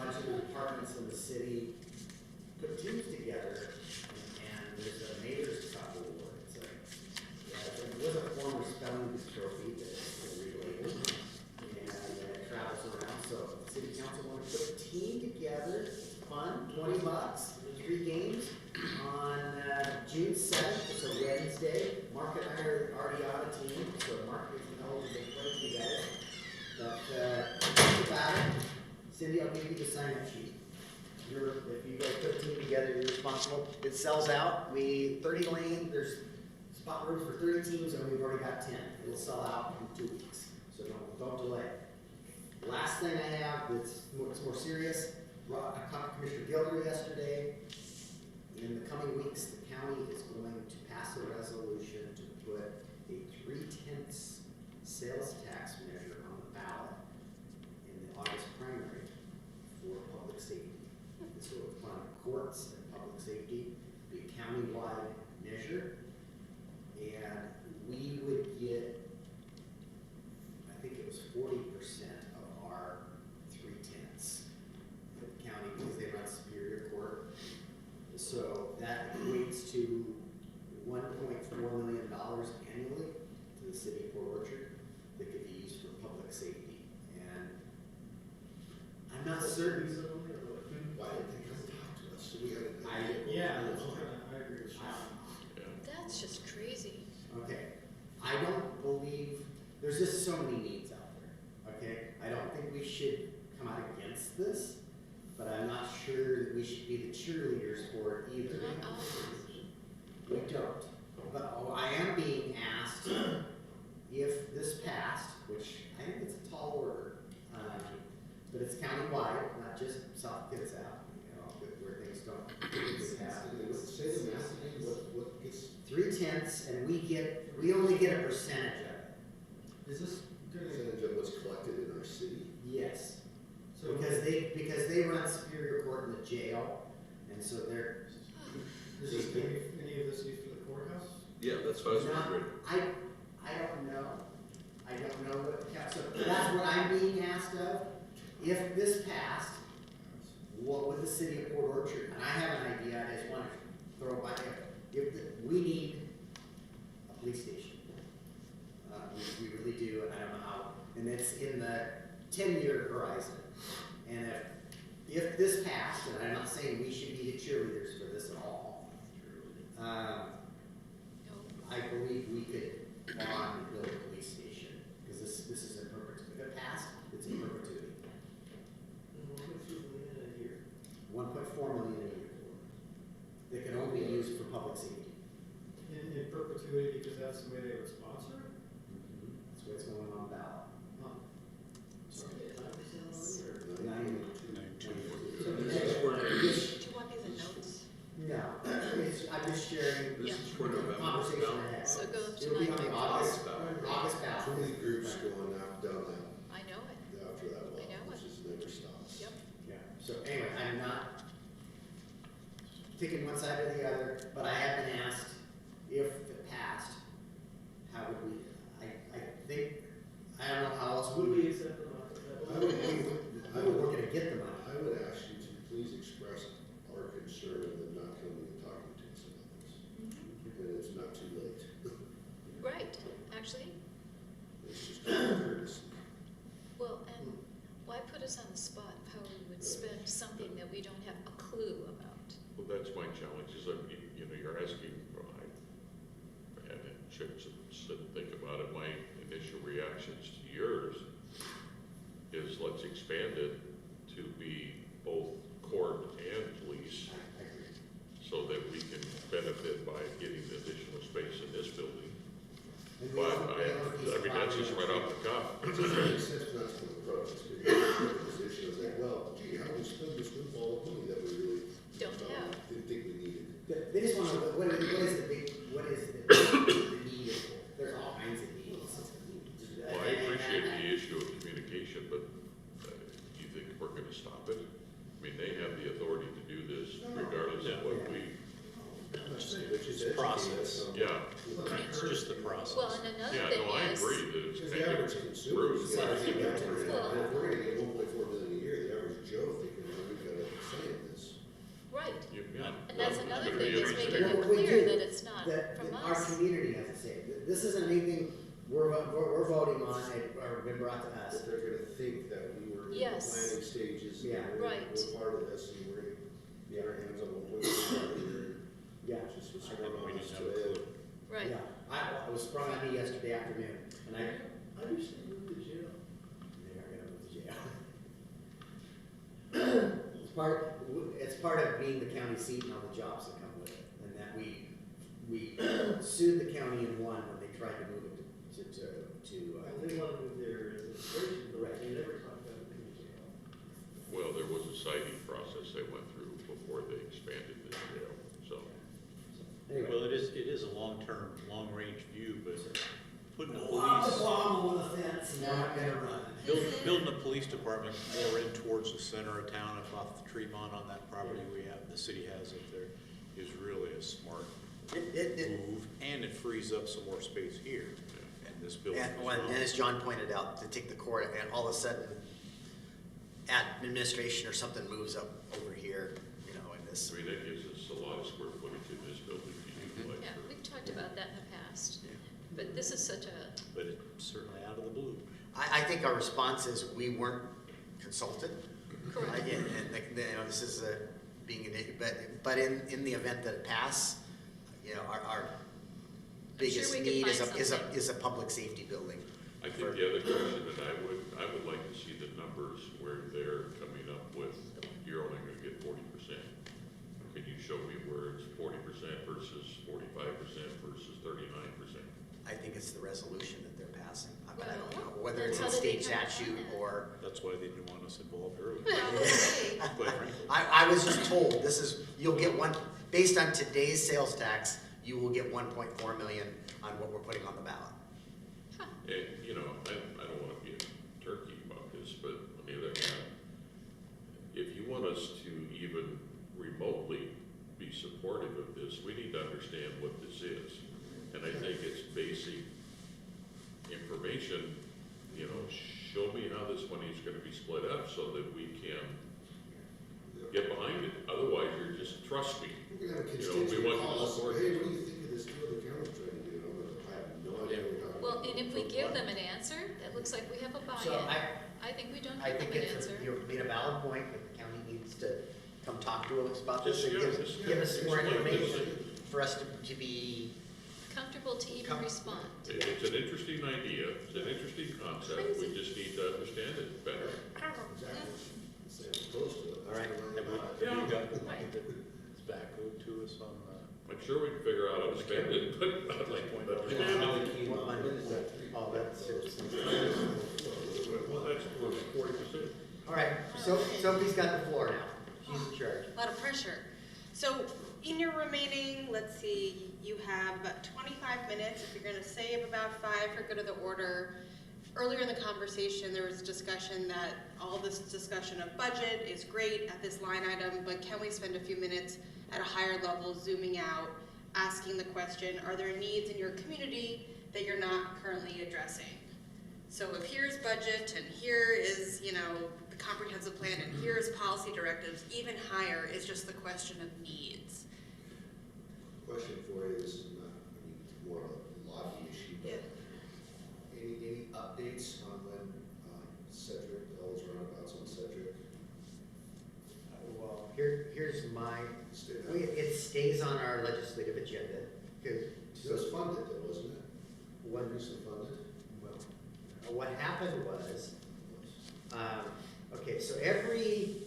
bunch of the departments in the city put teams together, and there's a Mayor's Cup award. It's a, it was a former spelling bee trophy that is relabeled, and it travels around. So the city council want to put a team together. It's fun, $20, 3 games on June 7th. It's a Wednesday. Mark and I are already on a team, so Mark is know that they play with you guys. But think about it. Cindy, I'll give you the sign-up sheet. If you guys put a team together, you're responsible. It sells out. 30 lane, there's spot rooms for 30 teams, and we've already got 10. It'll sell out in 2 weeks, so don't delay. Last thing I have that's more serious. I talked to Commissioner Gilder yesterday. In the coming weeks, the county is going to pass a resolution to put a 3/10 sales tax measure on the ballot in the August primary for public safety. This will fund courts and public safety, be a county-wide measure, and we would get, I think it was 40% of our 3/10 for the county because they run Superior Court. So that equates to $1.4 million annually to the city of Port Orchard that could be used for public safety. And I'm not certain. Why didn't they come talk to us? We had I agree with you. That's just crazy. Okay, I don't believe, there's just so many needs out there, okay? I don't think we should come out against this, but I'm not sure that we should be the cheerleaders for it either. We don't. But I am being asked if this passed, which I think it's a tall order, but it's countywide, not just South Kitsap, where things don't happen. Say the math again, what gets 3/10, and we only get a percentage of it. Is this gonna, percentage of what's collected in our city? Yes, so because they run Superior Court in the jail, and so they're. is this gonna be any of this used for the courthouse? Yeah, that's what I was Not- wondering. I don't know. I don't know what the cap, so that's what I'm being asked of. If this passed, what would the city of Port Orchard, and I have an idea, I just want to throw it by there. We need a police station. We really do, and I don't know how, and it's in the 10-year horizon. And if this passed, and I'm not saying we should be the cheerleaders for this at all, I believe we could bond and build a police station, because this is in perpetuity. If it passed, it's in perpetuity. 1.4 million a year. That can only be used for public safety. In perpetuity, because that's the way they would sponsor it? That's what's going on ballot. Huh. So this is for, Do you want me the notes? No, I'm just sharing this is for the November. conversation ahead. So go up to It'll be on the 9. August Too ballot. many groups going out, down that, I know it. after that I know law, which it. is never stops. Yep. Yeah, so anyway, I'm not taking one side or the other, but I have been asked if it passed, how would we, I think, I don't know how else would we. accept the We're gonna get the money. I would ask you to please express our concern of them not coming and talking to us about this. And it's not too late. Right, actually, It's just courtesy. well, and why put us on the spot of how we would spend something that we don't have a clue about? Well, that's my challenge, is that, you're asking, and it should sit and think about it, my initial reactions to yours is let's expand it to be both court and police, I agree. so that we can benefit by getting the additional space in this building. And the But other piece of that's just right property- off the cuff. It doesn't make sense not to approach this because the position is like, well, gee, how do we spend this windfall of money that we really Don't have. didn't think we needed? They just want to, what is the need? There's all kinds of needs. Well, I appreciate the issue of communication, but do you think we're gonna stop it? I mean, they have the authority to do this regardless of what we, Which is It's process. educating us on- yeah. It's just the process. Well, and another Yeah, thing no, I is, agree that it's Because kind the of average consumer, rude. is gonna think that's Well- if we're gonna get 1.4 million a year, the average Joe thinking, thing, is making Yeah, it we clear do. that it's not That from our us. community has to say, this isn't anything we're voting on, or been brought to us. But they're gonna think that we were in the Yes. planning stages, Yeah. and Right. we're part of this, and we're gonna get our hands on 1.2 million. Yeah, Just what's I going think we on didn't have a today. clue. Right. yeah. I was sprung on me yesterday afternoon, and I just moved to jail. They are gonna move to jail. It's part of being the county seat and all the jobs that come with it, and that we sued the county and won when they tried to move it And they want to move their administration, but they never talked about it in jail. Well, there was a siting process they went through before they expanded the jail, so. anyway. Well, it is a long-term, long-range view, but putting a Wow, the police, bomb on the fence, and now I'm gonna run. building a police department more in towards the center of town, if off the Tremont on that property the city has up there, is really a smart move, and it frees up some more space here, and this building And as when, well. and as John pointed out, to take the court, and all of a sudden, administration or something moves up over here, you know, in this. I mean, that gives us a lot of square footage in this building to utilize. Yeah, we've talked about that in the past, but this is such a, But it's certainly out of the blue. I think our response is, we weren't consulted. correct. Again, and, you know, this is being an, but in the event that it pass, you know, our biggest we could need find something. is a public safety building. I think the other question that I would like to see the numbers where they're coming up with, you're only gonna get 40%. Can you show me where it's 40% versus 45% versus 39%? I think it's the resolution that they're passing, but I don't Well, know, whether then it's how in did they state come up statute on that? or. That's why they didn't want us involved early, Probably. quite frankly. I was just told, you'll get based on today's sales tax, you will get 1.4 million on what we're putting on the ballot. And, you know, I don't wanna be a turkey about this, but on the other hand, if you want us to even remotely be supportive of this, we need to understand what this is. And I think it's basic information, you know, show me how this money is gonna be split up so that we can get behind it. Otherwise, you're just, trust me. We're gonna have a You know, we constituent want you to call us, support hey, it. what do you think of this deal the county's trying to do? And I'm gonna, I have no idea what you're talking Well, about. and if we give them an answer, it looks like we have a So buy-in. I think we don't I give think them an it's, answer. you made a valid point, that the county needs to come talk to us about this and Just give us more explain this. information for us to be, Comfortable to even respond. It's an interesting idea, it's an interesting concept, we just need to understand it better. Exactly. Say I'm close to it. All right. Have we got the money that's back owed to us on, I'm sure we can figure out how to spend it, but I'd like to understand it. what money is that? Oh, that's it. Well, that's 40%. All right, so Sophie's got the floor now, she's in charge. A lot of pressure. So in your remaining, let's see, you have about 25 minutes. If you're going to save about 5 for good of the order. Earlier in the conversation, there was discussion that all this discussion of budget is great at this line item, but can we spend a few minutes at a higher level zooming out, asking the question, are there needs in your community that you're not currently addressing? So if here's budget and here is, you know, the comprehensive plan and here's policy directives, even higher is just the question of needs. Question for you is not, I mean, it's more of a lobby issue, but any updates on when Cedric, all those roundabouts on Cedric? Well, here's my, Stay out? it stays on our legislative agenda, because. It was funded though, wasn't it? What, Recently funded? what happened was, okay, so every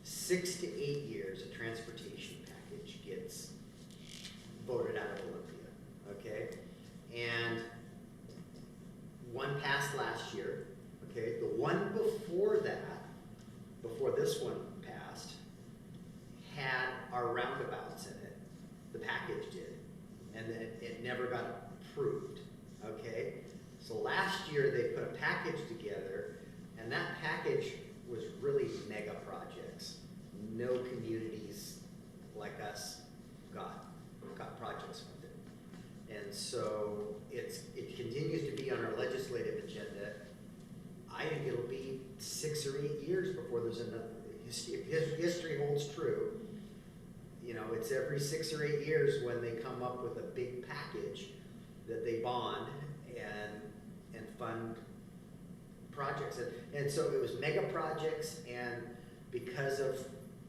6 to 8 years, a transportation package gets voted out of Olympia, okay? And one passed last year, okay? The one before that, before this one passed, had our roundabouts in it. The package did, and then it never got approved, okay? So last year, they put a package together, and that package was really mega projects. No communities like us got projects funded. And so it continues to be on our legislative agenda. I think it'll be 6 or 8 years before there's another, history holds true. you know, it's every 6 or 8 years when they come up with a big package that they bond and fund projects. And so it was mega projects, and because of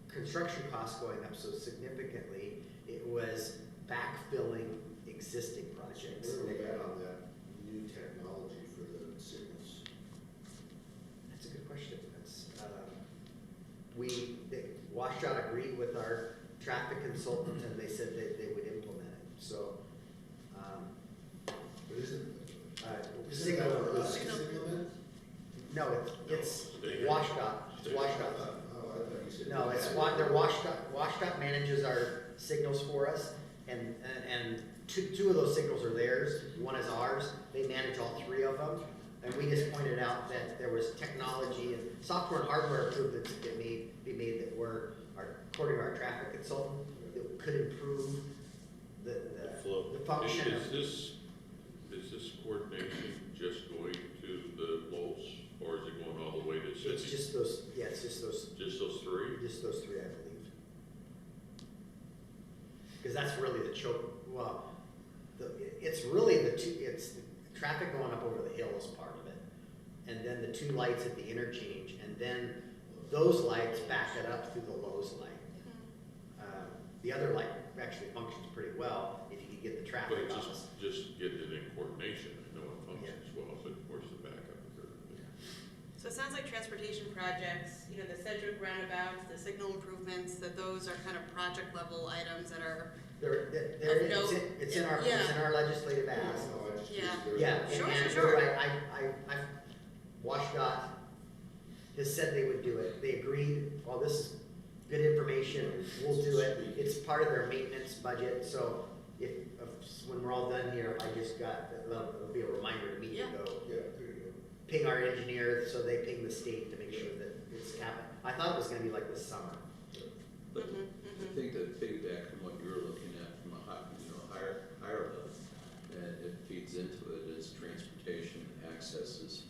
construction costs going up so significantly, it was backfilling existing projects. Where are we at on that new technology for the signals? That's a good question. That's, WashDOT agreed with our traffic consultant, and they said that they would implement it, so. But isn't Signal, that us implement? no, it's WashDOT, it's WashDOT. Oh, I thought you said. No, it's they're WashDOT manages our signals for us, and two of those signals are theirs, one is ours, they manage all 3 of them. And we just pointed out that there was technology and software and hardware improvements that be made that were, according to our traffic consultant, that could improve the flow. the function of. Is this coordination just going to the Lowell's, or is it going all the way to city? It's just those, yeah, it's just those Just those 3? I believe. Because that's really the choke, well, it's really it's the traffic going up over the hill is part of it. And then the 2 lights at the interchange, and then those lights back it up through the Lowe's light. The other light actually functions pretty well if you could get the But traffic it's off. just getting it in coordination, I know it functions well, but where's the backup occur? So it sounds like transportation projects, you know, the Sedgwick roundabouts, the signal improvements, that those are kind of project level items that are, It's in our legislative ask. No, I just- Yeah. Yeah, and Sure, and sure, you're sure. right, WashDOT has said they would do it, they agreed, well, this is good information, we'll do it, it's part of their maintenance budget, so when we're all done here, I just got, it'll be a reminder to me to Yeah. go Yeah, there you ping our engineer, so they ping the state to make sure that it's happening. I thought it was gonna be like this summer. But Mhm, I mhm. think that piggyback from what you were looking at from a higher level, and it feeds into it is transportation access is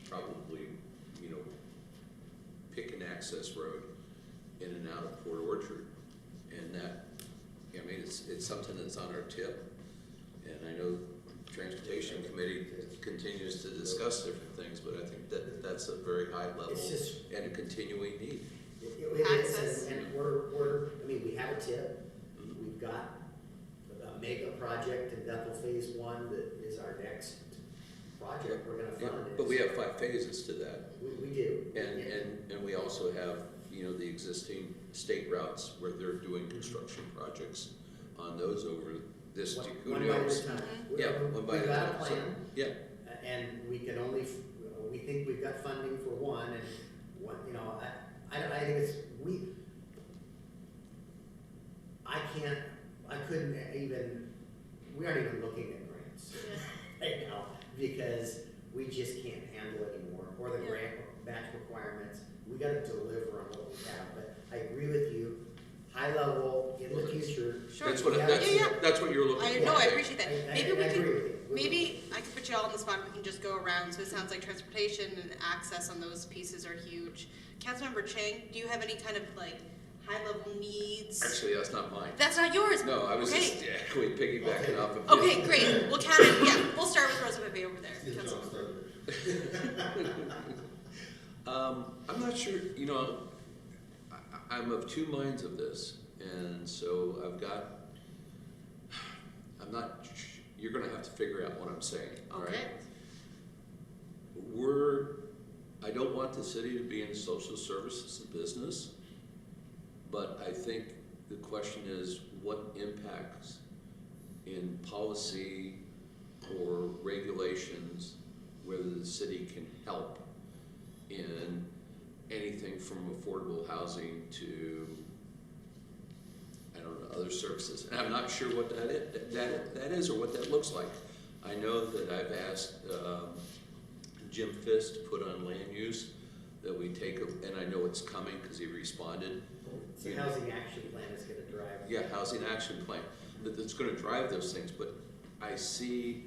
probably, pick an access road in and out of Port Orchard. And that, it's something that's on our tip. And I know Transportation Committee continues to discuss different things, but I think that that's a very high level It's just- and a continuing need. It is, Access. and we have a tip, we've got a mega project in Bethel Phase 1 that is our next project we're gonna Yeah, fund. but we have 5 phases to that. We do. And we also have, the existing state routes where they're doing construction projects on those over this, One who bite at knows? a time. Yeah, one bite at a We've got a time. So, plan, yeah, and we can only, we think we've got funding for one, and one, I think it's, I couldn't even, we aren't even looking at grants right now, because we just can't handle it anymore, or the Yeah. grant batch requirements. We gotta deliver on what we have, but I agree with you, high level, in the future. Sure. that's what, Yeah. that's what you're looking for. No, I think. appreciate that. I Maybe we agree could, with you. maybe I could put you all on the spot, we can just go around, so it sounds like transportation and access on those pieces are huge. Councilmember Chang, do you have any kind of high-level needs? Actually, that's not mine. That's not yours? No, I was Okay. just actually piggybacking off of. Okay, great, we'll count it, yeah, we'll start with Rosa Pepe over there. go. It's Council- John's thunder. I'm not sure, I'm of 2 minds of this, and so you're gonna have to figure out what I'm saying, all right? Okay. I don't want the city to be in social services and business, but I think the question is what impacts in policy or regulations, whether the city can help in anything from affordable housing to, I don't know, other services. And I'm not sure what that is or what that looks like. I know that I've asked Jim Fisk to put on land use that we take, and I know it's coming because he responded. The housing action plan is gonna drive. Yeah, housing action plan, that's gonna drive those things, but I see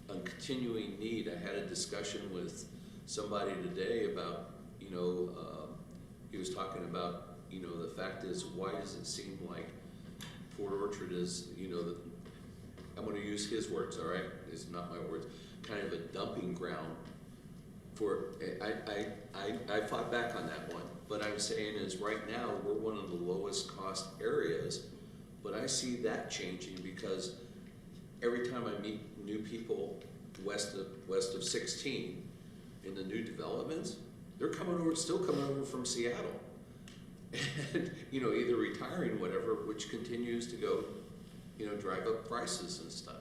a continuing need. I had a discussion with somebody today about, he was talking about, the fact is, why does it seem like Port Orchard is, I'm gonna use his words, all right? It's not my words, kind of a dumping ground for, I fought back on that one. But I'm saying is right now, we're one of the lowest cost areas, but I see that changing because every time I meet new people west of 16 in the new developments, they're still coming over from Seattle. And, either retiring, whatever, which continues to go, drive up prices and stuff.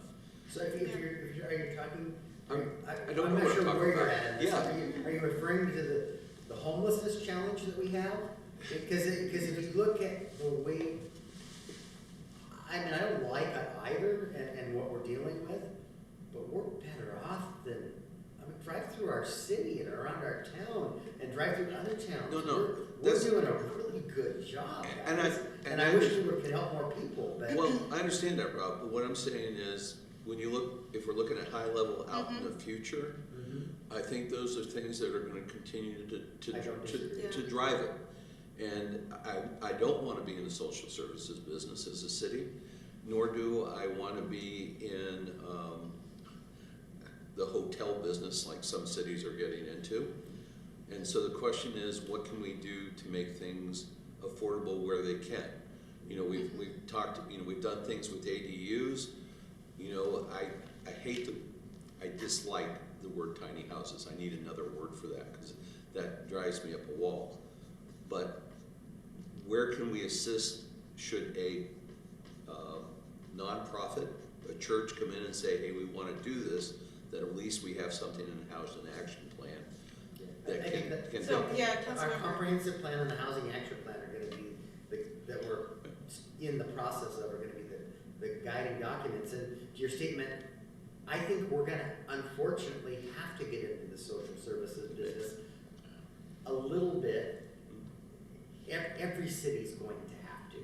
So if are you talking, I don't I'm know not what sure I'm talking where you're about. at in this. Yeah. Are you referring to the homelessness challenge that we have? Because if you look at the way, I mean, I don't like it either and what we're dealing with, but we're better off than, drive through our city and around our town and drive through other towns. No, We're that's- doing a really good job, And guys. And I wish we could help more people, but. Well, I understand that, Rob, but what I'm saying is, when you look, if we're looking at high level out in the future, Mhm. I think those are things that are gonna continue I don't disagree. to drive it. And I don't wanna be in the social services business as a city, nor do I wanna be in, the hotel business like some cities are getting into. And so the question is, what can we do to make things affordable where they can? We've talked, we've done things with ADUs. I dislike the word tiny houses. I need another word for that because that drives me up a wall. But where can we assist? Should a nonprofit, a church come in and say, hey, we want to do this, that at least we have something in the housing action plan that I think can So, help. yeah, Our Councilmember. comprehensive plan and the housing action plan are gonna be, that we're in the process of, are gonna be the guiding documents. And to your statement, I think we're gonna unfortunately have to get into the social services business a little bit. Every city's going to have to.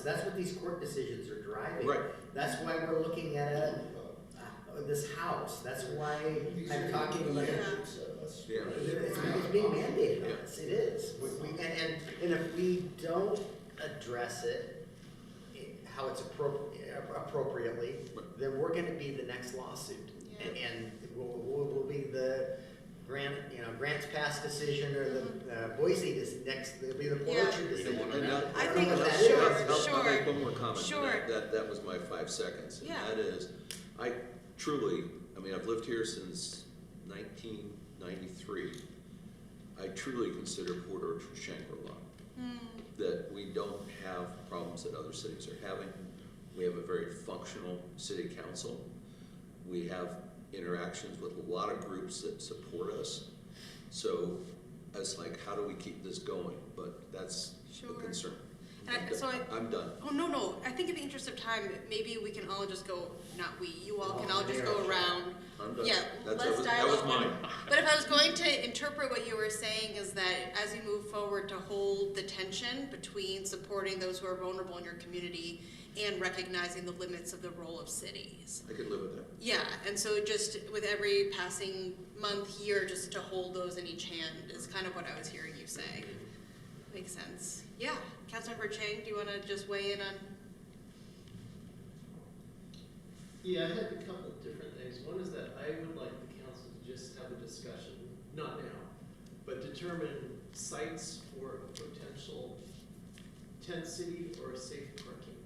That's what these court decisions are driving. Right. That's why we're looking at this house. That's why I'm talking about. Yeah. It's being mandated on us, it is. And if we don't address it, how it's appropriately, then we're gonna be the next lawsuit. Yeah. And we'll be the Grants Pass decision or the Boise is next, it'll be the Port Yeah. Orchard decision. I don't think- know what that sure, is. I'll make one more comment. Sure. That was my 5 seconds. Yeah. And that is, I truly, I've lived here since 1993. I truly consider Port Orchard Shangri-La. That we don't have problems that other cities are having. We have a very functional city council. We have interactions with a lot of groups that support us. So it's like, how do we keep this going? But that's Sure. the concern. And I'm done. Oh, no, I think in the interest of time, maybe we can all just go, not we, you all can all just go around. I'm done. Yeah, That let's was dialogue. mine. But if I was going to interpret what you were saying is that as you move forward to hold the tension between supporting those who are vulnerable in your community and recognizing the limits of the role of cities. I could live with that. Yeah, and so just with every passing month, year, just to hold those in each hand is kind of what I was hearing you say. Makes sense. Yeah, Councilmember Chang, do you want to just weigh in on? Yeah, I had a couple of different things. One is that I would like the council to just have a discussion, not now, but determine sites for a potential tent city or a safe parking.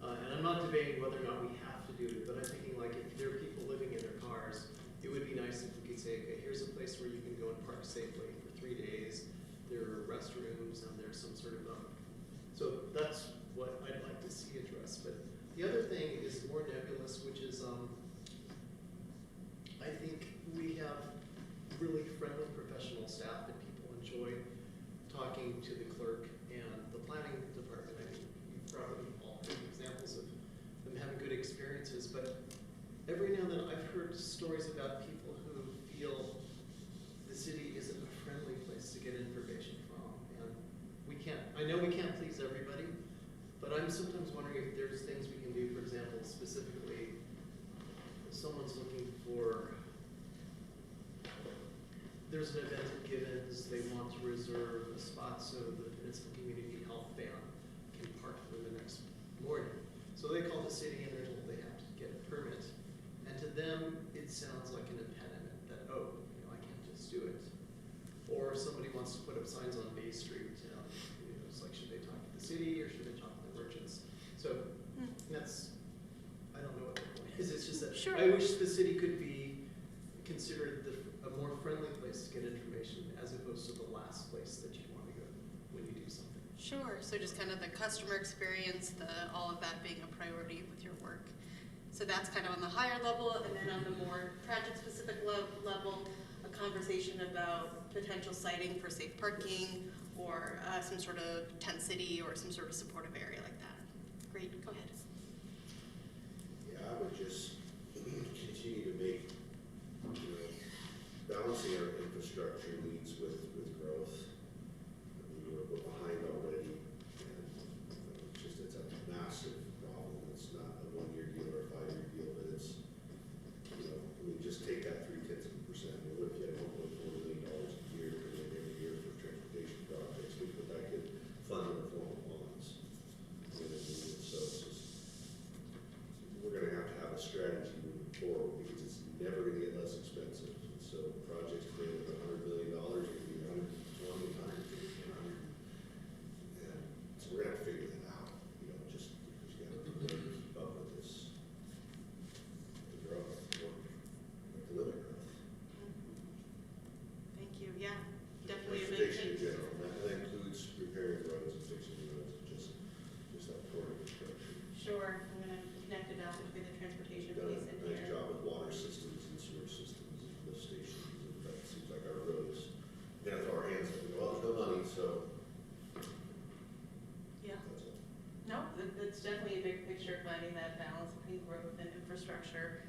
And I'm not debating whether or not we have to do it, but I'm thinking like if there are people living in their cars, it would be nice if we could say, okay, here's a place where you can go and park safely for 3 days. There are restrooms and there's some sort of, so that's what I'd like to see addressed. But the other thing is more nebulous, which is, I think we have really friendly professional staff that people enjoy talking to the clerk and the planning department. I mean, you've probably all heard examples of them having good experiences, but every now and then I've heard stories about people who feel the city isn't a friendly place to get information from. And I know we can't please everybody, but I'm sometimes wondering if there's things we can do, for example, specifically, if someone's looking for, there's an event at Gibbons, they want to reserve a spot so the municipal community health van can park for the next morning. sounds like an impediment that, oh, you know, I can't just do it. Or if somebody wants to put up signs on Bay Street, you know, it's like, should they talk to the city or should they talk to the merchants? So that's, I don't know what the point is, it's just that Sure. I wish the city could be considered a more friendly place to get information as opposed to the last place that you'd want to go when you do something. Sure, so just kind of the customer experience, all of that being a priority with your work. So that's kind of on the higher level, and then on the more project-specific level, a conversation about potential siting for safe parking or some sort of tent city or some sort of supportive area like that. Great, go ahead. Yeah, I would just continue to make, you know, balancing our infrastructure needs with growth. I mean, we're behind already, and it's a massive problem. It's not a 1-year deal or a 5-year deal, but it's, you know, we just take that 0.3%. What if you had $1.4 million a year every year for transportation projects? We put that could fund in the form of bonds. You know what I mean? So it's just, we're gonna have a strategy moving forward because it's never gonna get less expensive. And so projects created $100 million, are gonna be 120, 150, 100. And so we're gonna have to figure that out, you know, just because you gotta be able to keep up with this, the growth, or the limit growth. Thank you, yeah, definitely a big Transportation in thing. general, and that includes repairing roads and fixing roads, and just that core infrastructure. Sure, I'm gonna connect it out between the transportation Done piece a in nice here. job with water systems and sewer systems and lift stations, and that seems like our roads. Then throw our hands up and go, well, there's no money, so Yeah, that's all. no, it's definitely a big picture, finding that balance between growth and infrastructure.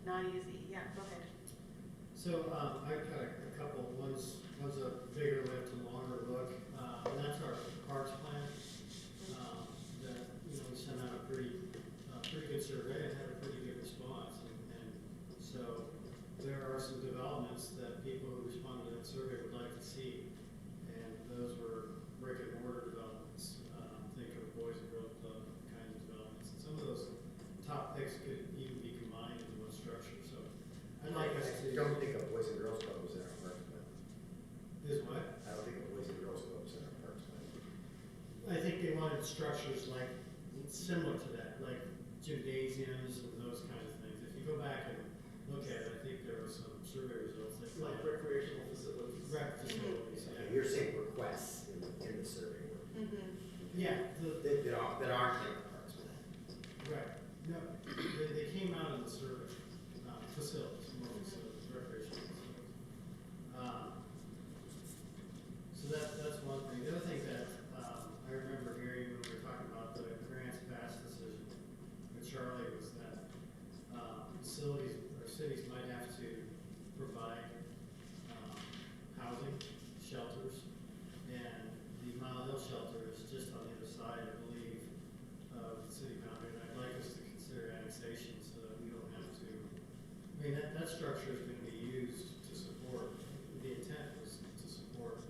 Not easy, yeah, go ahead. So, I've got a couple, one's a bigger lift and longer look, and that's our parks plan. That, you know, we sent out a pretty good survey and had a pretty good response, and so there are some developments that people who responded to that survey would like to see, and those were brick and mortar developments, think of Boys and Girls Club kinds of developments, and some of those top picks could even be combined into one structure, so I'd like us to. I don't think a Boys and Girls Club was in our parks plan. Is what? I don't think a Boys and Girls Club was in our parks plan. I think they wanted structures like, similar to that, like gymnasiums and those kinds of things. If you go back and look at it, I think there were some survey results that. Like recreational facilities. Rec facilities, Okay, yeah. you're saying requests in the survey work. Yeah, That aren't in the parks plan. right, no, they came out in the survey, facilities, more facilities, recreational facilities. So that's one thing. The other thing that, I remember hearing when we were talking about the grants pass decision with Charlie was that, facilities or cities might have to provide, housing, shelters, and the Mile Hill shelter is just on the other side, I believe, of the city boundary, and I'd like us to consider annexation so that we don't have to, I mean, that structure is gonna be used to support, the intent was to support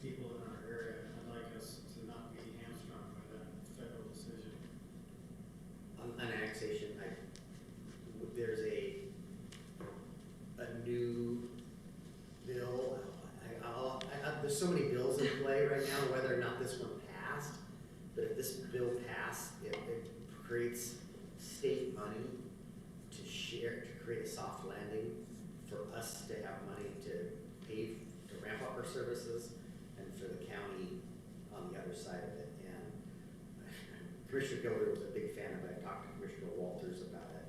people in our area, and I'd like us to not be hamstrung by that federal decision. On annexation, there's a new bill, there's so many bills in play right now, whether or not this one passed, but if this bill passed, it creates state money to share, to create a soft landing for us to have money to pay, to ramp up our services, and for the county on the other side of it. And Commissioner Gilder was a big fan of it. I talked to Commissioner Walters about it.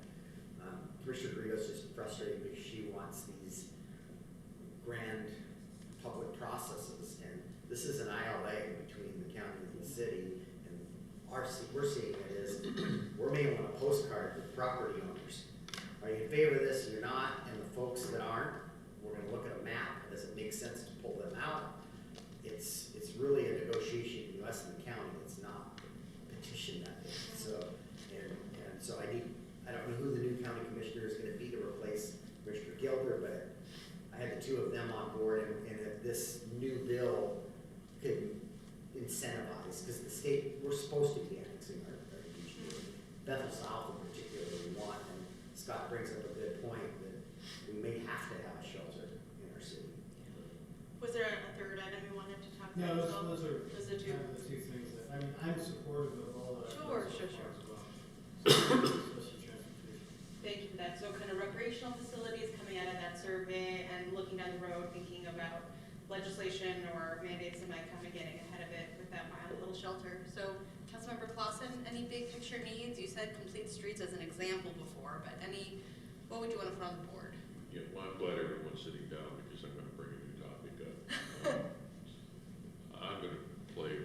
Commissioner Garrido's just frustrated because she wants these grand public processes, and this is an ILA between the county and the city, and we're seeing it as, we're mailing a postcard to property owners. Are you in favor of this or you're not? And the folks that aren't, we're gonna look at a map. Does it make sense to pull them out? It's really a negotiation between us and the county. It's not a petition that way. So, and so I don't know who the new county commissioner is gonna be to replace Commissioner Gilder, but I had the two of them on board, and if this new bill could incentivize, because the state, we're supposed to be annexing our region. Bethel South in particular, we want, and Scott brings up a good point, that we may have to have a shelter in our city. Was there a third item you wanted to talk No, about as well? those are Those are two. kind of the two things that, I mean, I'm supportive of all that. Sure. Especially transportation. Thank you for that. So kind of recreational facilities coming out of that survey and looking down the road, thinking about legislation or mandates that might come and getting ahead of it with that mild little shelter. So Councilmember Clausen, any big picture needs? You said complete streets as an example before, but what would you want to put on the board? Yeah, well, I'm glad everyone's sitting down because I'm gonna bring a new topic up. I'm gonna play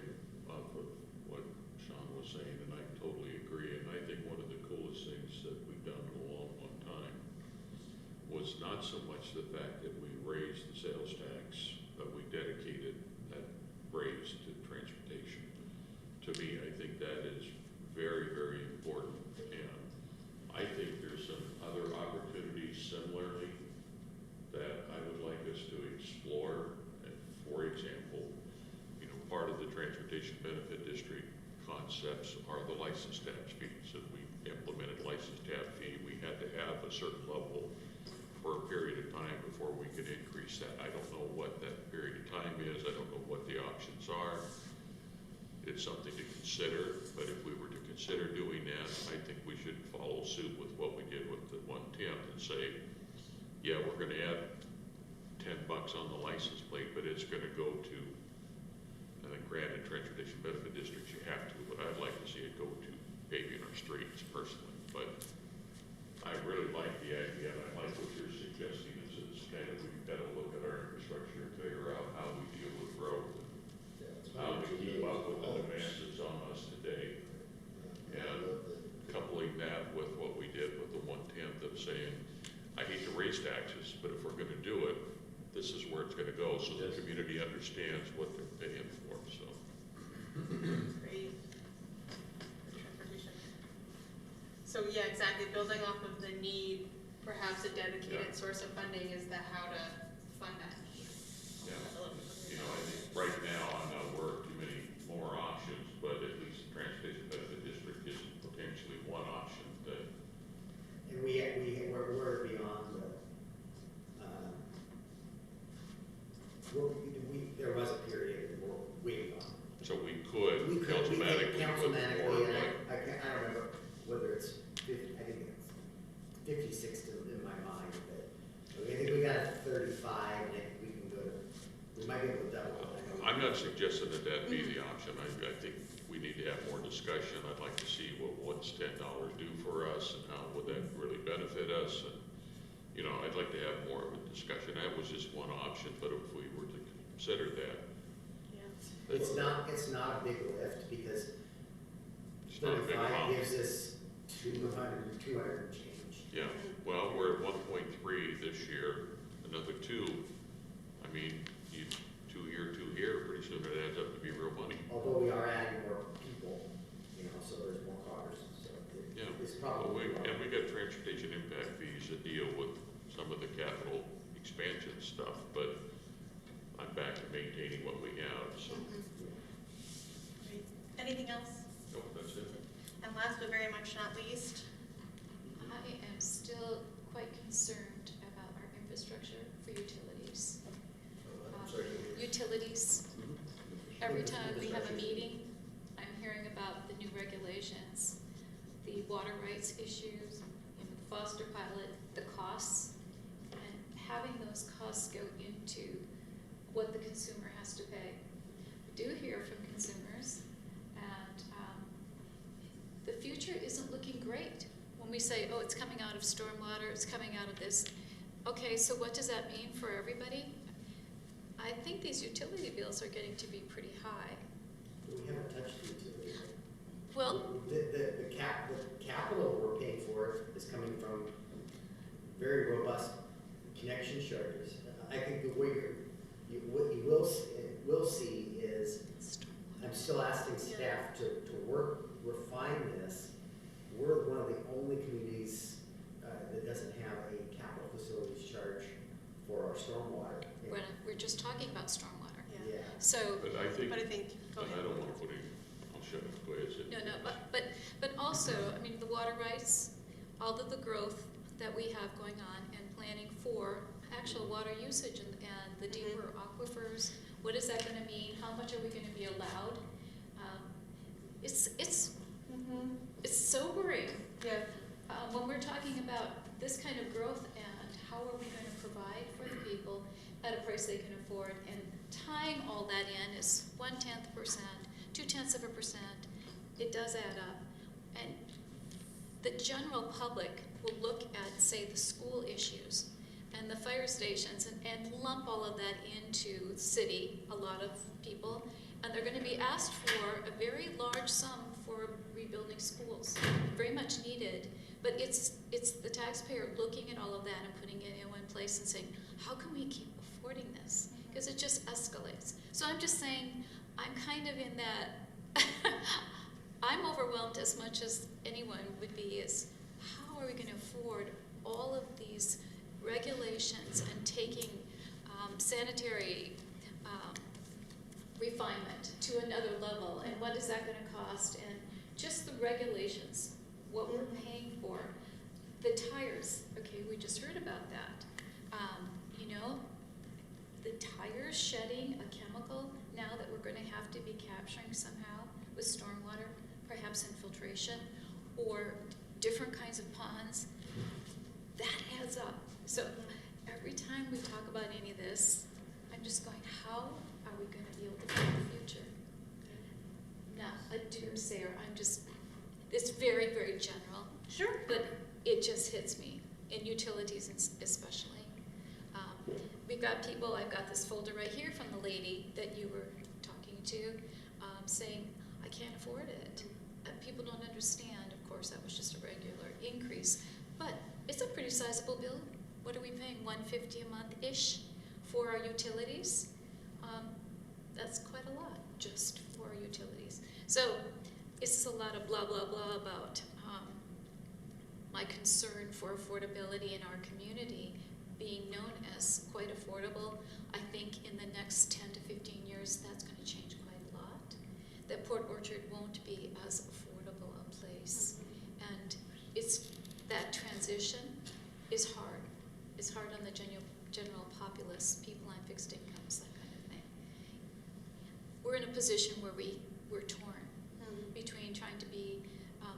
off of what Sean was saying, and I totally agree. And I think one of the coolest things that we've done in a long, long time was not so much the fact that we raised the sales tax, but we dedicated that raise to transportation. To me, I think that is very, very important. And I think there's some other opportunities similarly that I would like us to explore. And for example, part of the transportation benefit district concepts are the license tax fees. If we implemented license tax fee, we had to have a certain level for a period of time before we could increase that. I don't know what that period of time is. I don't know what the options are. It's something to consider, but if we were to consider doing that, I think we should follow suit with what we did with the 1/10 and say, yeah, we're gonna add $10 on the license plate, but it's gonna go to, I think, granted transportation benefit districts, you have to, but I'd like to see it go to paving our streets personally. But I really like the idea, and I like what you're suggesting, is it's kind of, we've got to look at our infrastructure and figure out how we deal with growth, how we keep up with the demands that's on us today. And coupling that with what we did with the 1/10 of saying, I hate to raise taxes, but if we're gonna do it, this is where it's gonna go, so the community understands what they're paying for, so. Great. Transportation. So yeah, exactly, building off of the need, perhaps a dedicated source of funding is the how to fund that need. Yeah, I think right now, I'm not aware of too many more options, but at least the transportation benefit district is potentially one option that, And we're beyond the, there was a period that we're way beyond. so we could We could councilmatically put more, councilmatically, and like, I can't, I don't remember whether it's 50, I think it's 56 in my mind, but I think we got 35, and I think we can go to, we might be able to double it. I know. I'm not suggesting that that be the option. I think we need to have more discussion. I'd like to see what's $10 do for us and how would that really benefit us. And, I'd like to have more of a discussion. That was just one option, but if we were to consider that, Yeah. It's not a big lift, because it's not a big 35 amount. gives us 200 and change. Yeah, well, we're at 1.3 this year, another 2. I mean, 2 here, pretty soon it adds up to be real money. Although we are adding more people, so there's more cars, so Yeah, it's well, probably. and we got transportation impact fees that deal with some of the capital expansion stuff, but I'm back to maintaining what we have, so, Great. Anything else? no, that's it. And last but very much not least, I am still quite concerned about our infrastructure for utilities. I'm sorry. Utilities, every time we have a meeting, I'm hearing about the new regulations, the water rights issues, the foster pilot, the costs, and having those costs go into what the consumer has to pay. We do hear from consumers, and the future isn't looking great. When we say, oh, it's coming out of stormwater, it's coming out of this, okay, so what does that mean for everybody? I think these utility bills are getting to be pretty high. We haven't touched the utility. Well, The capital we're paying for is coming from very robust connection charges. I think the way what you will see is, I'm still asking staff to refine this. We're one of the only communities that doesn't have a capital facilities charge for our stormwater. we're just talking about stormwater. yeah. Yeah. So, But I think, But I think, go and I ahead. don't want to put any, I'll shut up, go ahead, Sid. no, but also, I mean, the water rights, all of the growth that we have going on and planning for actual water usage and the deeper aquifers. What is that gonna mean? How much are we gonna be allowed? It's sobering. Yeah. When we're talking about this kind of growth and how are we gonna provide for the people at a price they can afford, and tying all that in is 0.1%, 0.2%, it does add up. And the general public will look at, say, the school issues and the fire stations and lump all of that into city, a lot of people, and they're gonna be asked for a very large sum for rebuilding schools, very much needed, but it's the taxpayer looking at all of that and putting it in one place and saying, how can we keep affording this? Because it just escalates. So I'm just saying, I'm kind of in that, I'm overwhelmed as much as anyone would be, is how are we gonna afford all of these regulations and taking sanitary refinement to another level, and what is that going to cost, and just the regulations, what we're paying for. The tires, okay, we just heard about that. You know, the tires shedding a chemical now that we're going to have to be capturing somehow with stormwater, perhaps infiltration, or different kinds of ponds, that adds up. So every time we talk about any of this, I'm just going, how are we going to be able to plan the future? Not a doomsayer, it's very, very general. Sure. But it just hits me, in utilities especially. We've got people, I've got this folder right here from the lady that you were talking to, saying, I can't afford it. People don't understand, of course, that was just a regular increase, but it's a pretty sizable bill. What are we paying, $150 a month-ish for our utilities? That's quite a lot, just for our utilities. So it's just a lot of blah, blah, blah about my concern for affordability in our community being known as quite affordable. I think in the next 10 to 15 years, that's going to change quite a lot. That Port Orchard won't be as affordable a place. And it's that transition is hard. It's hard on the general populace, people on fixed incomes, that kind of thing. We're in a position where we're torn between trying to be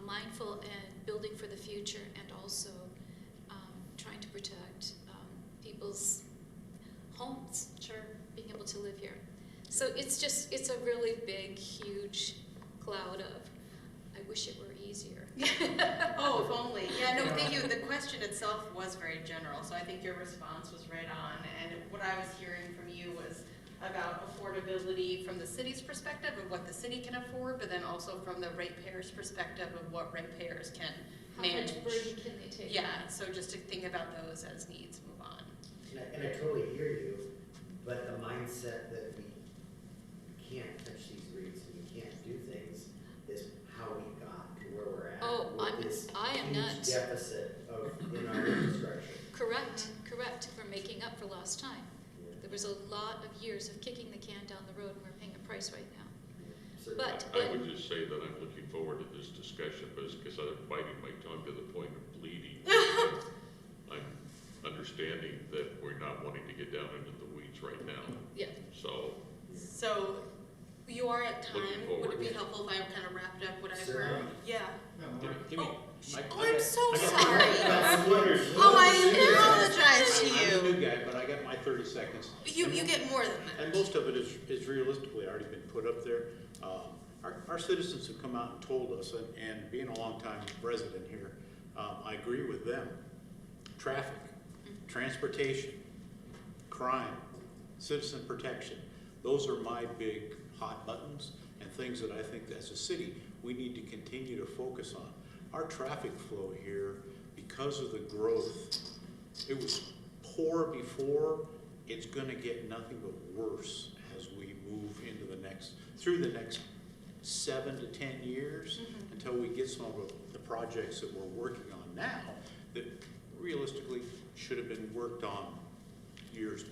mindful and building for the future, and also trying to protect people's homes, being able to live here. So it's a really big, huge cloud of, I wish it were easier. Oh, if only. Yeah, no, thank you. The question itself was very general, so I think your response was right on. And what I was hearing from you was about affordability from the city's perspective of what the city can afford, but then also from the ratepayers' perspective of what ratepayers can manage. How much burden can they take? Yeah, so just to think about those as needs, move on. And I totally hear you, but the mindset that we can't touch these routes and we can't do things is how we got to where we're at. Oh, with this I am huge not. deficit in our infrastructure. Correct. We're making up for lost time. There was a lot of years of kicking the can down the road, and we're paying a price right now. So But I would just say that I'm looking forward to this discussion, because I'm biting my tongue to the point of bleeding. I'm understanding that we're not wanting to get down into the weeds right now. Yeah. So, So you are at time. Looking Would it be forward. helpful if I kind of wrapped up what I've Sure. heard? Yeah. Give me, I'm so I got- sorry. Oh, I apologize to I'm the you. new guy, but I got my 30 seconds. You get more than that. And most of it is realistically already been put up there. Our citizens have come out and told us, and being a longtime resident here, I agree with them. Traffic, transportation, crime, citizen protection, those are my big hot buttons and things that I think as a city we need to continue to focus on. Our traffic flow here, because of the growth, it was poor before, it's gonna get nothing but worse as we move into through the next 7 to 10 years, until we get some of the projects that we're working on now that realistically should have been worked on years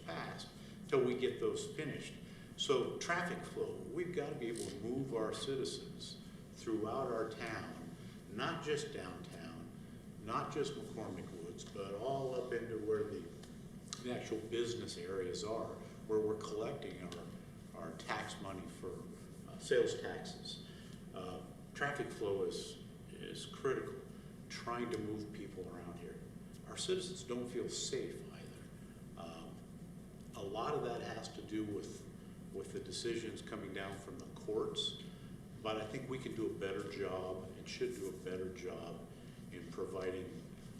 past, till we get those finished. So traffic flow, we've got to be able to move our citizens throughout our town, not just downtown, not just McCormick Woods, but all up into where the actual business areas are, where we're collecting our tax money for sales taxes. Traffic flow is critical, trying to move people around here. Our citizens don't feel safe either. A lot of that has to do with the decisions coming down from the courts, but I think we can do a better job and should do a better job in providing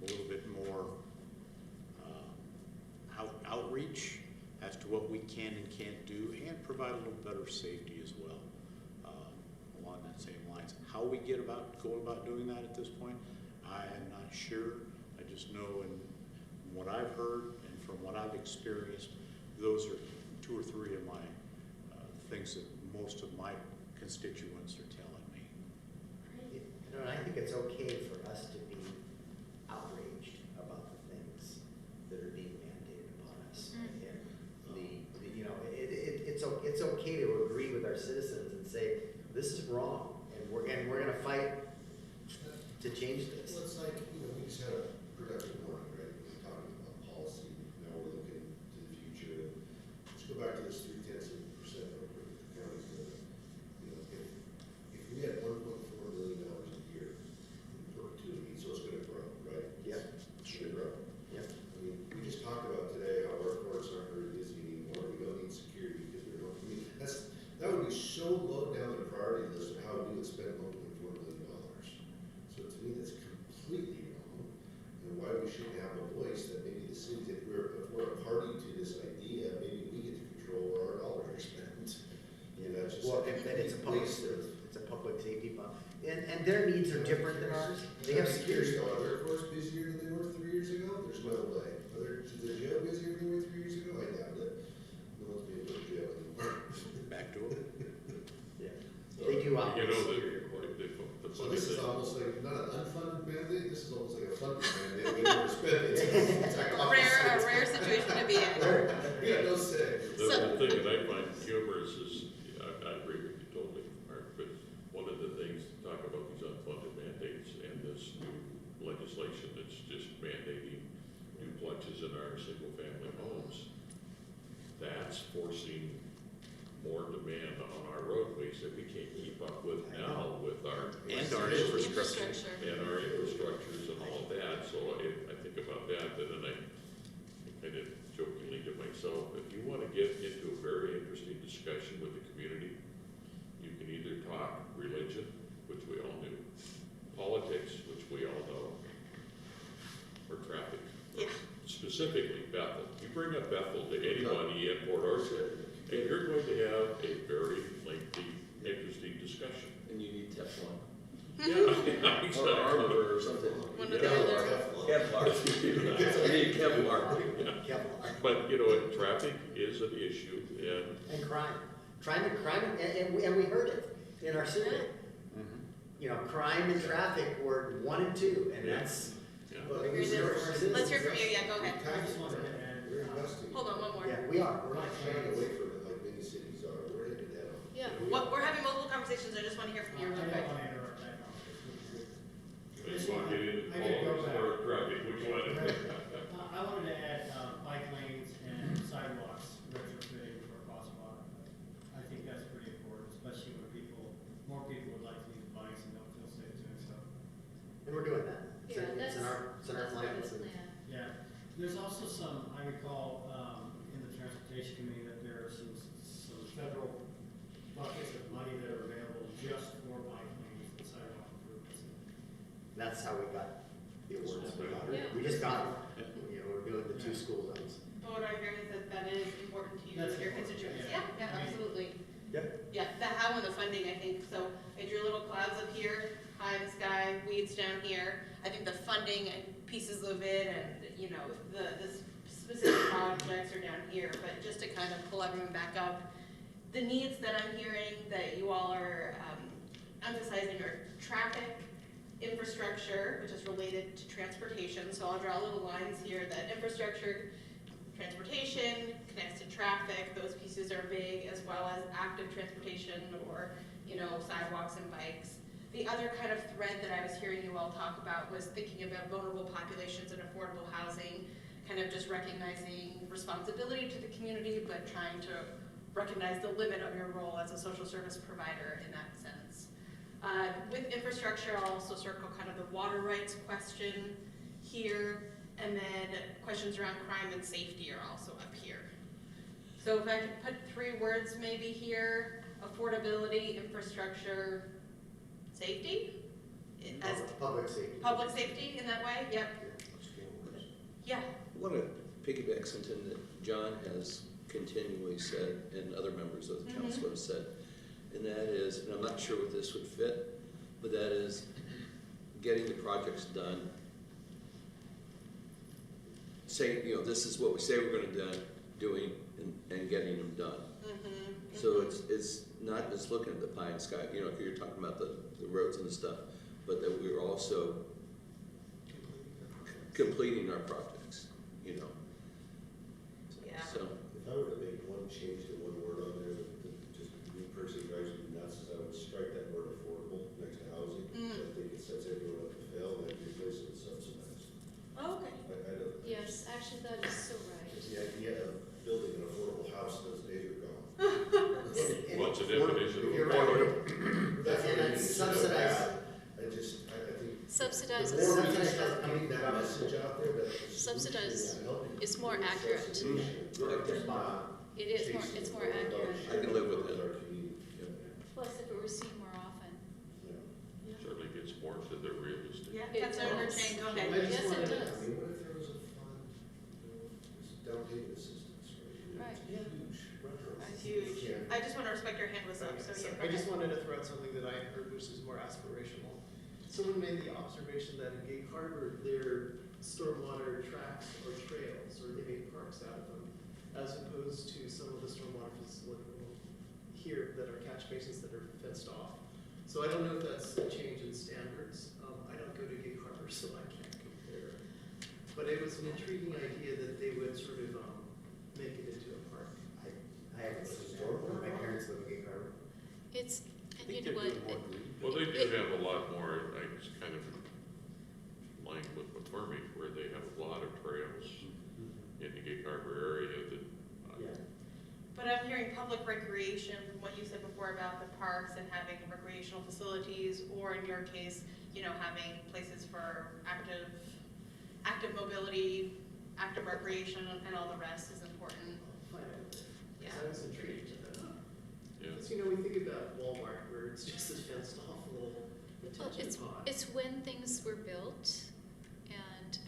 a little bit more outreach as to what we can and can't do, and provide a little better safety as well along that same lines. How we go about doing that at this point, I am not sure. I just know in what I've heard and from what I've experienced, those are 2 or 3 of my things that most of my constituents are telling me. You know, and I think it's okay for us to be outraged about the things that are being mandated upon us. Mm. And you know, it's okay to agree with our citizens and say, this is wrong, and we're gonna fight to change this. Well, it's like, you know, we just had a productive morning, right? We were talking about policy, now we're looking to the future. Let's go back to this 0.3% real quick, the county's doing. You know, if we had $1.4 million a year in perpetuity, so it's gonna grow, right? Yep. It's gonna grow. Yep. I mean, we just talked about today how our courts aren't very busy anymore, we don't need security because we don't, I mean, that would be so low down the priority list of how we would spend $1.4 million. So to me, that's completely wrong, and why we shouldn't have a voice that maybe the city, if we're a party to this idea, maybe we get to control where our dollars are spent. You know, it's just. Well, and it's a public safety fund, and their needs are different than ours. They have security. Are their courts busier than they were 3 years ago? There's no way. Is the jail busier than they were 3 years ago? I doubt it. No one's being put in jail anymore. Back to it. Yeah. They do You operate know, superior court. the So funny this is thing, almost like, not an unfunded mandate, this is almost like a funded mandate, we never spend it. It's like A rare situation to be in. Yeah, no say. the thing that I find humorous is, I agree with you totally, Mark, but one of the things to talk about these unfunded mandates and this new legislation that's just mandating duplexes in our single-family homes, that's forcing more demand on our roadways that we can't keep up with now with our. And our infrastructure. And our infrastructures and all of that, so I think about that, and then I kind of jokingly to myself, if you want to get into a very interesting discussion with the community, you can either talk religion, which we all knew, politics, which we all know, or traffic. Yeah. Specifically Bethel. You bring up Bethel to anybody in Port Orchard, and you're going to have a very lengthy, interesting discussion. And you need Teflon. Yeah, exactly. Or armor or something. One or the other. Kevlar. You need Kevlar. Kevlar. But, you know, traffic is an issue, and And crime, and we heard it in our survey. You know, crime and traffic were 1 and 2, and Yeah. that's. yeah. what we Agreed. hear from our citizens. Let's hear from you, yeah, go ahead. I just wanted to add, We're investing. Hold on, one more. Yeah, we are. We're not shying away from it like many cities are, we're headed down. Yeah, we're having multiple conversations, I just wanna hear from you I real don't quick. want to interrupt that conversation. You want to get into I could go politics back. or traffic, which one? I wanted to add bike lanes and sidewalks retrofitting for crosswalk. I think that's pretty important, especially when more people would like to use bikes and don't feel safe doing so. And we're doing that. It's Yeah, in- that's, it's in our that's plan. part of this plan. Yeah, there's also some, I recall, in the transportation committee that there are some federal buckets of money that are available just for bike lanes and sidewalk improvements. That's how we got the awards. Yeah. We just got it. You know, we're doing the 2 school zones. But what I'm hearing is that is important to you That's and your important, constituents. yeah. Yeah, absolutely. Yep. Yeah, the how and the funding, I think, so I drew little clouds up here, high in the sky, weeds down here. I think the funding and pieces of it and, you know, the specific projects are down here, but just to kind of pull everyone back up. The needs that I'm hearing that you all are emphasizing are traffic, infrastructure, which is related to transportation, so I'll draw little lines here that infrastructure, transportation, connects to traffic, those pieces are big, as well as active transportation or, you know, sidewalks and bikes. The other kind of thread that I was hearing you all talk about was thinking about vulnerable populations and affordable housing, kind of just recognizing responsibility to the community, but trying to recognize the limit of your role as a social service provider in that sense. With infrastructure, I'll also circle kind of the water rights question here, and then questions around crime and safety are also up here. So if I could put 3 words maybe here: affordability, infrastructure, safety? As Public safety. public safety in that way, yep. Yeah, I want to piggyback something that John has continually said and other members of the council have said, and that is, and I'm not sure what this would fit, but that is getting the projects done. Say, you know, this is what we say we're going to doing and getting them done. So it's not just looking at the pie and sky, you know, if you're talking about the roads and the stuff, but that we're also completing our projects, you know. Yeah. If So, I were to make one change to one word on there, that just me personally drives me nuts, is I would strike that word affordable next to housing. I think it sets everyone up to fail, and I'd replace it with subsidized. Oh, okay. I don't. Yes, actually, that is so right. The idea of building an affordable house, those days are gone. What's the definition of You're affordable? right. That's And what I it's mean. subsidized. I think. Subsidized The is, more we Subsidized start doesn't getting that message out there, that. Subsidized Yeah, is more accurate. It is more, it's more accurate. I can live with that. Plus, if it were seen more often. Certainly gets more to the realistic. Yeah, It Councilor does. Chain, go I ahead. just Yes, it wanted to- does. I mean, what if there was a fund, this down payment assistance, right? Right. It's huge. That's huge. I just want to respect your hand was up, so So yeah. I just wanted to throw out something that I heard, which is more aspirational. Someone made the observation that in Gig Harbor, their stormwater tracks or trails, or they made parks out of them, as opposed to some of the stormwater facilities here that are catch basins that are fenced off. So I don't know if that's a change in standards. I don't go to Gig Harbor, so I can't compare. But it was an intriguing idea that they would sort of make it into a park. I haven't seen that. My parents live in Gig Harbor. It's, I and think you they're know what? doing more green. Well, they do have a lot more, like, it's kind of lined with McCormick, where they have a lot of trails in the Gig Harbor area that, But I'm hearing public recreation from what you said before about the parks and having recreational facilities, or in your case, you know, having places for active mobility, active recreation, and all the rest is important. Yeah. I was intrigued. yeah. Because, you know, we think about Walmart, where it's just a fenced off little Well, attention pod. it's when things were built and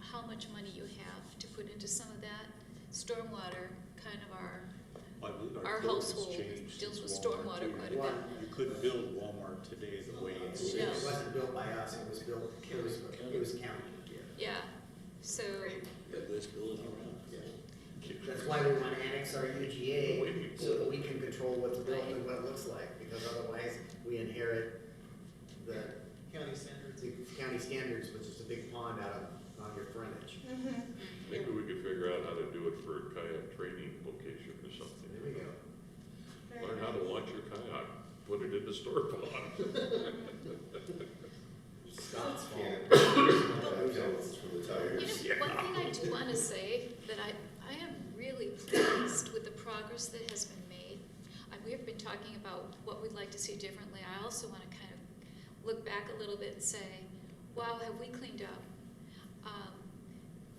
how much money you have to put into some of that. Stormwater, kind of I believe our code has household changed deals with since stormwater too. quite a Well, bit. You couldn't build Walmart today the way it's. No. It wasn't built by us, it was built, it was county. Yeah, so, yeah, this building around. That's why we want to annex our UGA, so that we can control what's built and what it looks like, because otherwise we inherit the County standards. county standards, which is a big pond out on your frontage. Maybe we could figure out how to do it for a kayak training location or something. There we go. Learn how to launch your kayak, put it in the store pond. Scott's Can't. fault. From the tires. you know, one thing I do want to say, that I am really pleased with the progress that has been made. We've been talking about what we'd like to see differently. I also want to kind of look back a little bit and say, wow, have we cleaned up?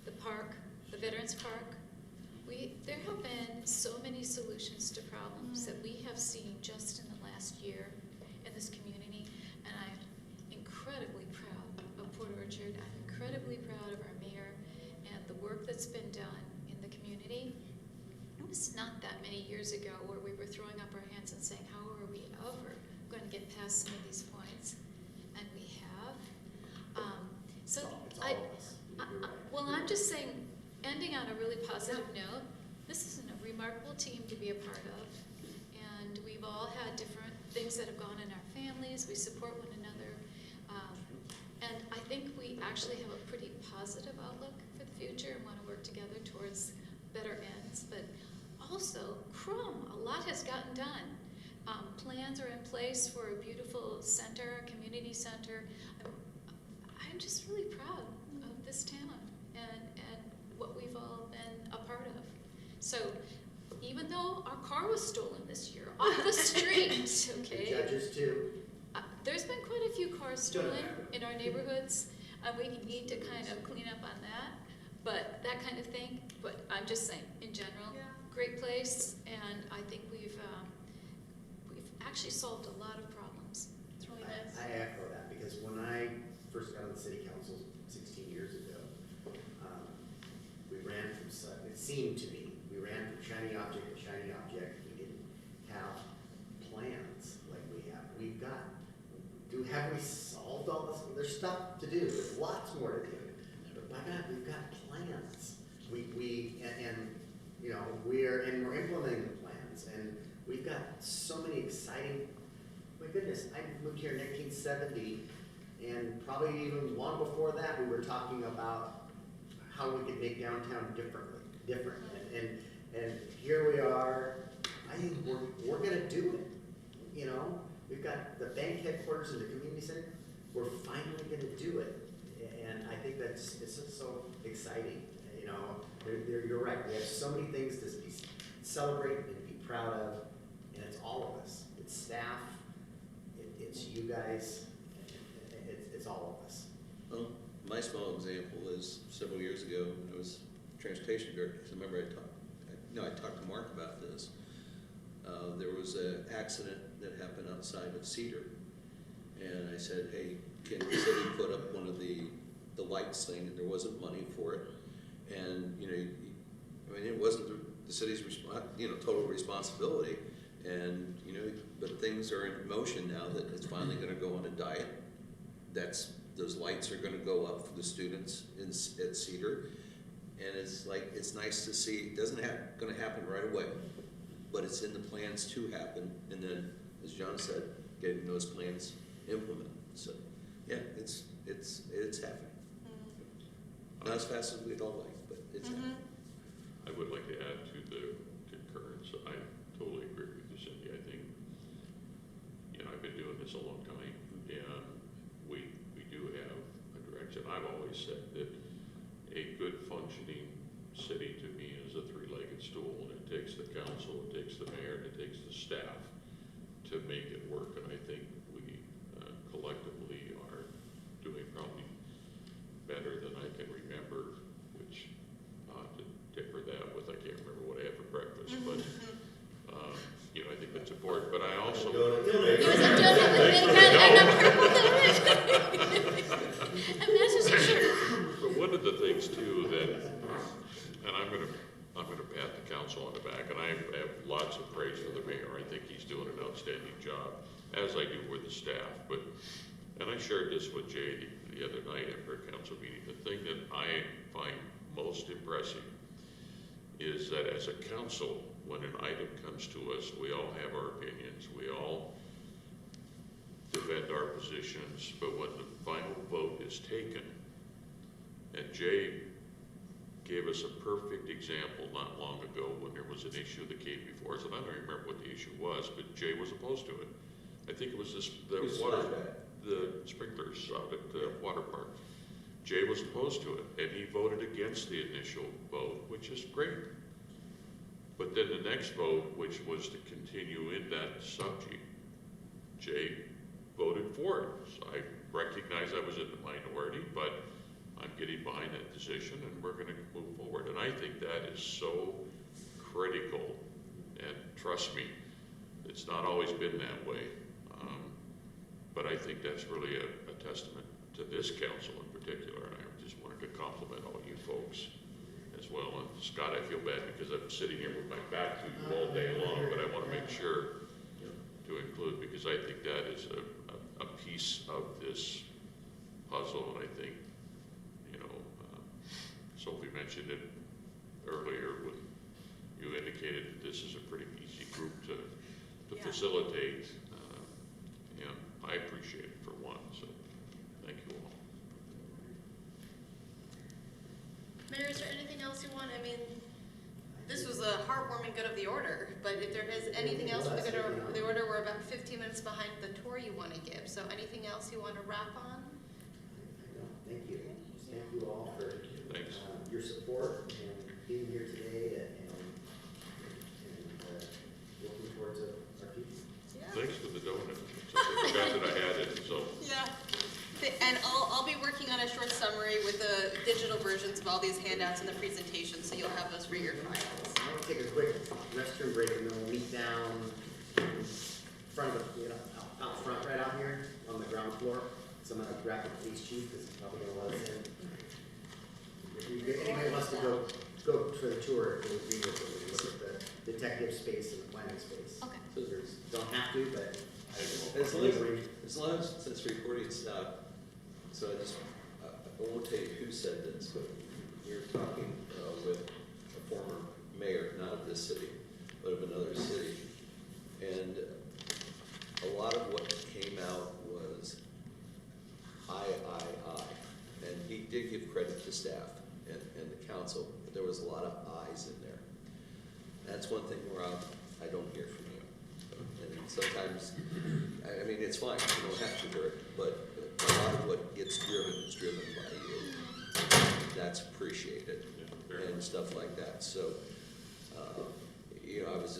The park, the Veterans Park, there have been so many solutions to problems that we have seen just in the last year in this community, and I'm incredibly proud of Port Orchard. I'm incredibly proud of our mayor and the work that's been done in the community. It was not that many years ago where we were throwing up our hands and saying, how are we ever going to get past some of these points? And we have. So It's all of us. You're right. well, I'm just saying, ending on a really positive note, this is a remarkable team to be a part of. And we've all had different things that have gone in our families. We support one another. And I think we actually have a pretty positive outlook for the future and want to work together towards better ends. But also, a lot has gotten done. Plans are in place for a beautiful center, community center. I'm just really proud of this town and what we've all been a part of. So even though our car was stolen this year off the street, okay? Judges too. There's been quite a few cars stolen in our neighborhoods. We need to kind of clean up on that, but that kind of thing. But I'm just saying, in general, Yeah. great place, and I think we've actually solved a lot of problems. It's really nice. I echo that, because when I first got on the city council 16 years ago, we ran from, it seemed to me, we ran from shiny object to shiny object. We didn't have plans like we have. Have we solved all this? There's stuff to do, there's lots more to do. But by God, we've got plans. We're implementing the plans, and we've got so many exciting, my goodness, I moved here in 1970, and probably even long before that, we were talking about how we could make downtown different. And here we are, I think we're gonna do it, We've got the bank headquarters and the community center, we're finally gonna do it. And I think it's just so exciting, You're right, we have so many things to be celebrate and be proud of, and it's all of us. It's staff, it's you guys, it's all of us. Well, my small example is several years ago when I was transportation director, because I remember I talked to Mark about this. There was an accident that happened outside of Cedar, and I said, hey, can the city put up one of the lights thing, and there wasn't money for it. And, it wasn't the city's total responsibility. And, but things are in motion now that it's finally gonna go on a diet. Those lights are gonna go up for the students at Cedar. And it's nice to see, it doesn't gonna happen right away, but it's in the plans to happen. And then, as John said, getting those plans implemented. So, yeah, it's happening. Not as fast as we'd all like, but it's happening. I would like to add to the concurrence. I totally agree with you, Cindy. I think, I've been doing this a long time, and we do have a direction. I've always said that a good functioning city to me is a three-legged stool, and it takes the council, it takes the mayor, and it takes the staff to make it work. And I think we collectively are doing probably better than I can remember, which to temper that with, I can't remember what I had for breakfast, but I think that's important. But I also It was a donut with bacon and a purple donut. And that's just a shirt. But one of the things too and I'm gonna pat the council on the back, and I have lots of praise for the mayor. I think he's doing an outstanding job, as I do with the staff. And I shared this with Jay the other night after a council meeting. The thing that I find most impressive is that as a council, when an item comes to us, we all have our opinions, we all defend our positions, but when the final vote is taken, and Jay gave us a perfect example not long ago when there was an issue that came before us, and I don't remember what the issue was, but Jay was opposed to it. I think it was the sprinklers out at the water park. Jay was opposed to it, and he voted against the initial vote, which is great. But then the next vote, which was to continue in that subject, Jay voted for it. So I recognize I was in the minority, but I'm getting behind that decision, and we're gonna move forward. And I think that is so critical, and trust me, it's not always been that way. But I think that's really a testament to this council in particular, and I just wanted to compliment all you folks as well. And Scott, I feel bad because I'm sitting here with my back to you all day long, but I want to make sure to include, because I think that is a piece of this puzzle. And I think, Sophie mentioned it earlier when you indicated that this is a pretty easy group to facilitate. And I appreciate it for one, so thank you all. Mayor, is there anything else you want? this was a heartwarming good of the order, but if there is anything else for the good of the order, we're about 15 minutes behind the tour you want to give, so anything else you want to wrap on? No, thank you. Thank you all for Thanks. your support and being here today and looking towards our future. Thanks for the donut. I forgot that I had it, so. Yeah. And I'll be working on a short summary with the digital versions of all these handouts and the presentation, so you'll have those for your files. I'll take a quick restroom break and then we'll meet down in front of, out front, right out here on the ground floor. So I'm gonna grab the police chief, because he's probably gonna let us in. If anybody wants to go for the tour, we'll agree with it. We can look at the detective space and the planning space. Okay. So there's, don't have to, but As long as it's recording stopped, so I won't tell you who said this, but we were talking with a former mayor, not of this city, but of another city. And a lot of what came out was I. And he did give credit to staff and the council, but there was a lot of I's in there. That's one thing where I don't hear from you. And sometimes, I mean, it's fine, you don't have to do it, but a lot of what gets driven is driven by you. That's appreciated Yeah, fair and stuff like that. So, I was